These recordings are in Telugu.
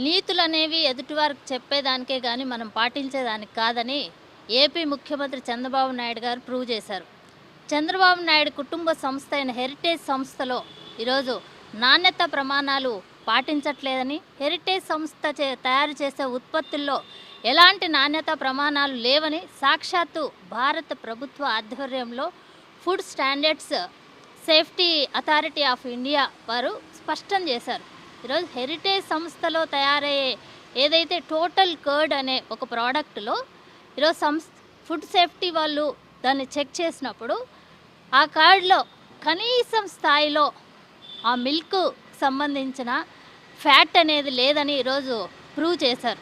నీతులనేవి ఎదుటివారికి చెప్పేదానికే గాని మనం పాటించేదానికి కాదని ఏపీ ముఖ్యమంత్రి చంద్రబాబు నాయుడు గారు ప్రూవ్ చేశారు. చంద్రబాబు నాయుడు కుటుంబ సంస్థ అయిన హెరిటేజ్ సంస్థలో ఈరోజు నాణ్యత ప్రమాణాలు పాటించట్లేదని, హెరిటేజ్ సంస్థ తయారు చేసే ఉత్పత్తుల్లో ఎలాంటి నాణ్యత ప్రమాణాలు లేవని సాక్షాత్తు భారత ప్రభుత్వ ఆధ్వర్యంలో food standards safety authority of India వారు స్పష్టం చేశారు. ఈరోజు హెరిటేజ్ సంస్థలో తయారయ్యే ఏదైతే టోటల్ కర్డ్ అనే ఒక ప్రోడక్ట్లో ఈరోజు ఫుడ్ సేఫ్టీ వాళ్ళు దాన్ని చెక్ చేసినప్పుడు ఆ కర్డ్లో కనీసం స్థాయిలో ఆ మిల్క్ సంబంధించిన ఫ్యాట్ అనేది లేదని ఈరోజు ప్రూవ్ చేశారు.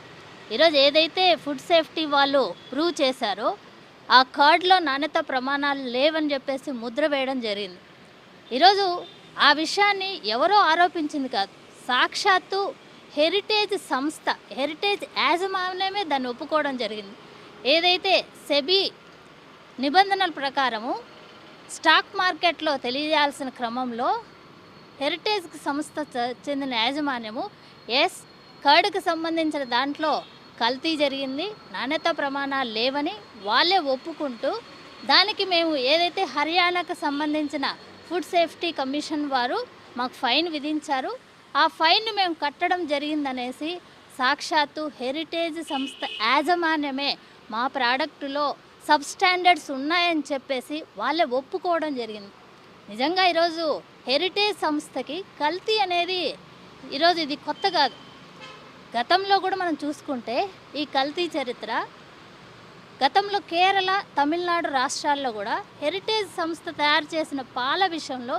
ఈరోజు ఏదైతే ఫుడ్ సేఫ్టీ వాళ్ళు ప్రూవ్ చేశారో ఆ కర్డ్లో నాణ్యత ప్రమాణాలు లేవని చెప్పేసి ముద్ర వేయడం జరిగింది. ఈరోజు ఆ విషయాన్ని ఎవరో ఆరోపించింది కాదు, సాక్షాత్తు హెరిటేజ్ సంస్థ, హెరిటేజ్ యాజమాన్యమే దాన్ని ఒప్పుకోవడం జరిగింది. ఏదైతే సెబీ నిబంధనల ప్రకారము స్టాక్ మార్కెట్లో తెలియజేయాల్సిన క్రమంలో హెరిటేజ్ సంస్థ చెందిన యాజమాన్యము కర్డ్కి సంబంధించిన దాంట్లో కల్తీ జరిగింది, నాణ్యత ప్రమాణాలు లేవని వాళ్ళే ఒప్పుకుంటూ దానికి మేము ఏదైతే హర్యానాకు సంబంధించిన ఫుడ్ సేఫ్టీ కమిషన్ వారు మాకు ఫైన్ విధించారు, ఆ ఫైన్ మేము కట్టడం జరిగిందనేసి సాక్షాత్తు హెరిటేజ్ సంస్థ యాజమాన్యమే మా ప్రోడక్టులో సబ్ స్టాండర్డ్స్ ఉన్నాయని చెప్పేసి వాళ్ళే ఒప్పుకోవడం జరిగింది. నిజంగా ఈరోజు హెరిటేజ్ సంస్థకి కల్తీ అనేది ఈరోజు ఇది కొత్త కాదు. గతంలో కూడా మనం చూసుకుంటే ఈ కల్తీ చరిత్ర గతంలో కేరళ, తమిళనాడు రాష్ట్రాల్లో కూడా హెరిటేజ్ సంస్థ తయారు చేసిన పాల విషయంలో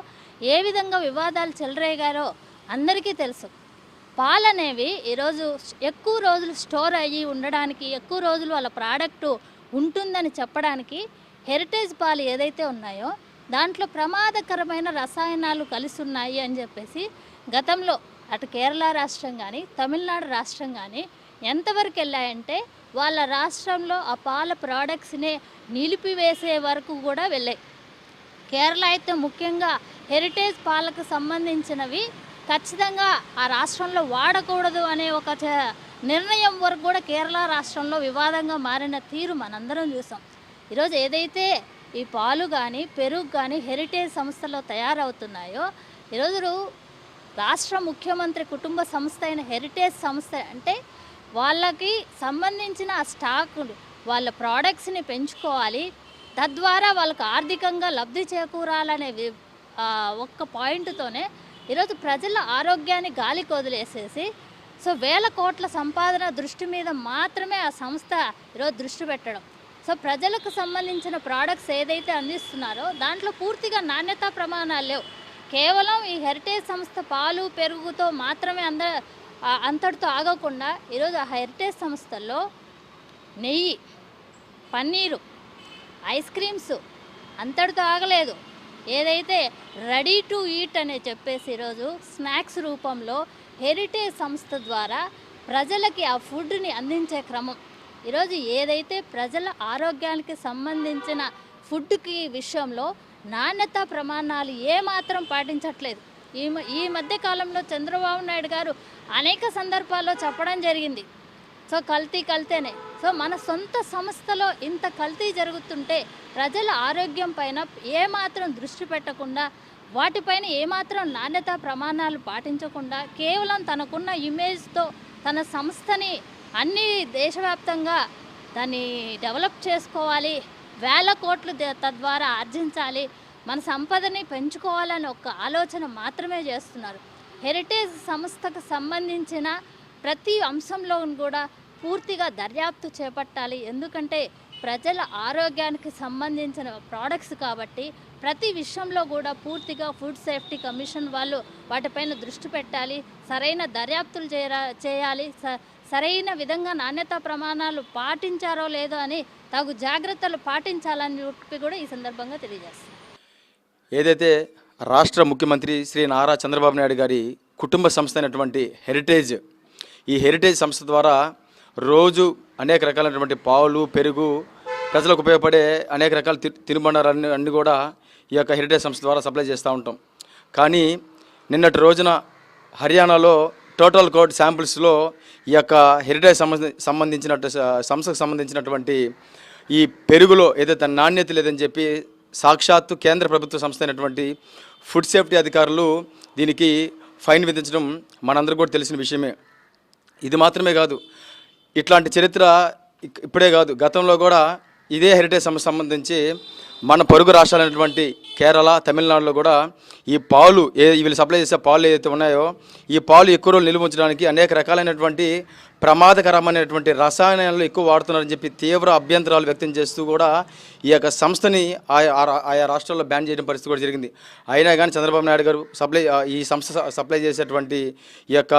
ఏ విధంగా వివాదాలు చెలరేగారో అందరికీ తెలుసు. పాలు అనేవి ఈరోజు ఎక్కువ రోజులు స్టోర్ అయ్యి ఉండడానికి, ఎక్కువ రోజులు వాళ్ళ ప్రోడక్టు ఉంటుందని చెప్పడానికి హెరిటేజ్ పాలు ఏదైతే ఉన్నాయో దాంట్లో ప్రమాదకరమైన రసాయనాలు కలిసి ఉన్నాయి అని చెప్పేసి గతంలో అటు కేరళ రాష్ట్రం కానీ తమిళనాడు రాష్ట్రం కానీ ఎంతవరకు వెళ్ళాయంటే వాళ్ళ రాష్ట్రంలో ఆ పాల ప్రోడక్ట్స్ని నిలిపివేసే వరకు కూడా వెళ్ళాయి. కేరళ అయితే ముఖ్యంగా హెరిటేజ్ పాలకు సంబంధించినవి ఖచ్చితంగా ఆ రాష్ట్రంలో వాడకూడదు అనే ఒక నిర్ణయం వరకు కూడా కేరళ రాష్ట్రంలో వివాదంగా మారిన తీరు మనందరం చూసాం. ఈరోజు ఏదైతే ఈ పాలు కానీ పెరుగు కానీ హెరిటేజ్ సంస్థలో తయారవుతున్నాయో ఈరోజు రాష్ట్ర ముఖ్యమంత్రి కుటుంబ సంస్థ అయిన హెరిటేజ్ సంస్థ అంటే వాళ్ళకి సంబంధించిన ఆ స్టాకులు వాళ్ళ ప్రోడక్ట్స్ని పెంచుకోవాలి, తద్వారా వాళ్ళకు ఆర్థికంగా లబ్ధి చేకూరాలనే ఒక్క పాయింట్తోనే ఈరోజు ప్రజల ఆరోగ్యాన్ని గాలికి వదిలేసేసి వేల కోట్ల సంపాదన దృష్టి మీద మాత్రమే ఆ సంస్థ ఈరోజు దృష్టి పెట్టడం. ప్రజలకు సంబంధించిన ప్రోడక్ట్స్ ఏదైతే అందిస్తున్నారో దాంట్లో పూర్తిగా నాణ్యతా ప్రమాణాలు లేవు. కేవలం ఈ హెరిటేజ్ సంస్థ పాలు పెరుగుతో మాత్రమే అంతటితో ఆగకుండా ఈరోజు ఆ హెరిటేజ్ సంస్థల్లో నెయ్యి, పన్నీరు, ఐస్ క్రీమ్స్ అంతటితో ఆగలేదు. ఏదైతే రెడీ టు ఈట్ అనే చెప్పేసి ఈరోజు స్నాక్స్ రూపంలో హెరిటేజ్ సంస్థ ద్వారా ప్రజలకి ఆ ఫుడ్ని అందించే క్రమం ఈరోజు ఏదైతే ప్రజల ఆరోగ్యానికి సంబంధించిన ఫుడ్కి విషయంలో నాణ్యత ప్రమాణాలు ఏమాత్రం పాటించట్లేదు. ఈ మధ్య కాలంలో చంద్రబాబు నాయుడు గారు అనేక సందర్భాల్లో చెప్పడం జరిగింది, కల్తీనే. మన సొంత సంస్థలో ఇంత కల్తీ జరుగుతుంటే ప్రజల ఆరోగ్యం పైన ఏమాత్రం దృష్టి పెట్టకుండా, వాటిపైన ఏమాత్రం నాణ్యత ప్రమాణాలు పాటించకుండా కేవలం తనకున్న ఇమేజ్తో తన సంస్థని అన్ని దేశవ్యాప్తంగా దాన్ని డెవలప్ చేసుకోవాలి, వేల కోట్లు తద్వారా ఆర్జించాలి, మన సంపదని పెంచుకోవాలని ఒక ఆలోచన మాత్రమే చేస్తున్నారు. హెరిటేజ్ సంస్థకు సంబంధించిన ప్రతి అంశంలో కూడా పూర్తిగా దర్యాప్తు చేపట్టాలి. ఎందుకంటే ప్రజల ఆరోగ్యానికి సంబంధించిన ప్రోడక్ట్స్ కాబట్టి ప్రతి విషయంలో కూడా పూర్తిగా ఫుడ్ సేఫ్టీ కమిషన్ వాళ్ళు వాటిపైన దృష్టి పెట్టాలి, సరైన దర్యాప్తులు చేయాలి, సరైన విధంగా నాణ్యతా ప్రమాణాలు పాటించారో లేదో అని తగు జాగ్రత్తలు పాటించాలని చెప్పి కూడా ఈ సందర్భంగా తెలియజేస్తాను. ఏదైతే రాష్ట్ర ముఖ్యమంత్రి శ్రీ నారా చంద్రబాబు నాయుడు గారి కుటుంబ సంస్థ అయినటువంటి హెరిటేజ్, ఈ హెరిటేజ్ సంస్థ ద్వారా రోజు అనేక రకాలైనటువంటి పాలు, పెరుగు, ప్రజలకు ఉపయోగపడే అనేక రకాల తినుబండారాన్ని అన్నీ కూడా ఈ యొక్క హెరిటేజ్ సంస్థ ద్వారా సప్లై చేస్తూ ఉంటాం. కానీ నిన్నటి రోజున హర్యానాలో టోటల్ కోడ్ శాంపిల్స్లో ఈ యొక్క హెరిటేజ్ సంస్థకు సంబంధించినటువంటి ఈ పెరుగులో ఏదైతే నాణ్యత లేదని చెప్పి సాక్షాత్తు కేంద్ర ప్రభుత్వ సంస్థ అయినటువంటి ఫుడ్ సేఫ్టీ అధికారులు దీనికి ఫైన్ విధించడం మనందరికీ కూడా తెలిసిన విషయమే. ఇది మాత్రమే కాదు, ఇట్లాంటి చరిత్ర ఇప్పుడే కాదు, గతంలో కూడా ఇదే హెరిటేజ్ సంస్థ సంబంధించి మన పొరుగు రాష్ట్రాలైనటువంటి కేరళ, తమిళనాడులో కూడా ఈ పాలు వీళ్ళు సప్లై చేసే పాలు ఏదైతే ఉన్నాయో ఈ పాలు ఎక్కువ రోజులు నిల్వ ఉంచడానికి అనేక రకాలైనటువంటి ప్రమాదకరమైనటువంటి రసాయనాలు ఎక్కువ వాడుతున్నారని చెప్పి తీవ్ర అభ్యంతరాలు వ్యక్తం చేస్తూ కూడా ఈ యొక్క సంస్థని ఆయా రాష్ట్రాల్లో బ్యాన్ చేయడం పరిస్థితి కూడా జరిగింది. అయినా కానీ చంద్రబాబు నాయుడు గారు ఈ సంస్థ సప్లై చేసేటువంటి ఈ యొక్క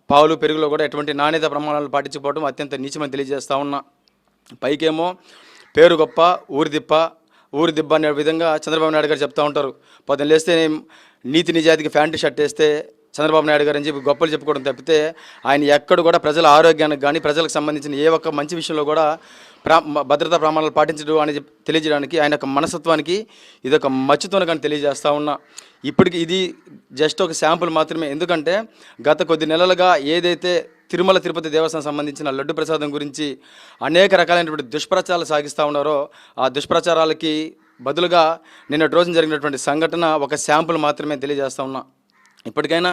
పాలు, పెరుగులో కూడా ఎటువంటి నాణ్యత ప్రమాణాలు పాటించకపోవడం అత్యంత నీచమని తెలియజేస్తూ ఉన్నా. పైకేమో పేరు గొప్ప ఊరి దిబ్బ అనే విధంగా చంద్రబాబు నాయుడు గారు చెప్తూ ఉంటారు. పొద్దున్న లేస్తే నీతి నిజాయితీకి ప్యాంటు షర్ట్ వేస్తే చంద్రబాబు నాయుడు గారు అని చెప్పి గొప్పలు చెప్పుకోవడం తప్పితే ఆయన ఎక్కడ కూడా ప్రజల ఆరోగ్యానికి కానీ ప్రజలకు సంబంధించిన ఏ ఒక్క మంచి విషయంలో కూడా భద్రతా ప్రమాణాలు పాటించడం అని తెలియజేయడానికి ఆయన యొక్క మనస్తత్వానికి ఇదొక మచ్చుతోనే కానీ తెలియజేస్తూ ఉన్నా. ఇప్పటికి ఇది జస్ట్ ఒక శాంపుల్ మాత్రమే. ఎందుకంటే గత కొద్ది నెలలుగా ఏదైతే తిరుమల తిరుపతి దేవస్థానం సంబంధించిన లడ్డు ప్రసాదం గురించి అనేక రకాలైనటువంటి దుష్ప్రచారాలు సాగిస్తూ ఉన్నారో ఆ దుష్ప్రచారాలకి బదులుగా నిన్నటి రోజున జరిగినటువంటి సంఘటన ఒక శాంపుల్ మాత్రమే తెలియజేస్తూ ఉన్నా. ఇప్పటికైనా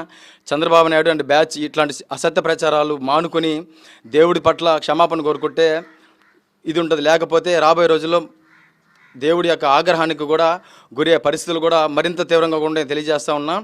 చంద్రబాబు నాయుడు అండ్ బ్యాచ్ ఇట్లాంటి అసత్య ప్రచారాలు మానుకొని దేవుడి పట్ల క్షమాపణ కోరుకుంటే ఇది ఉంటుంది. లేకపోతే రాబోయే రోజుల్లో దేవుడి యొక్క ఆగ్రహానికి కూడా గురయ్యే పరిస్థితులు కూడా మరింత తీవ్రంగా ఉండే తెలియజేస్తూ ఉన్నా.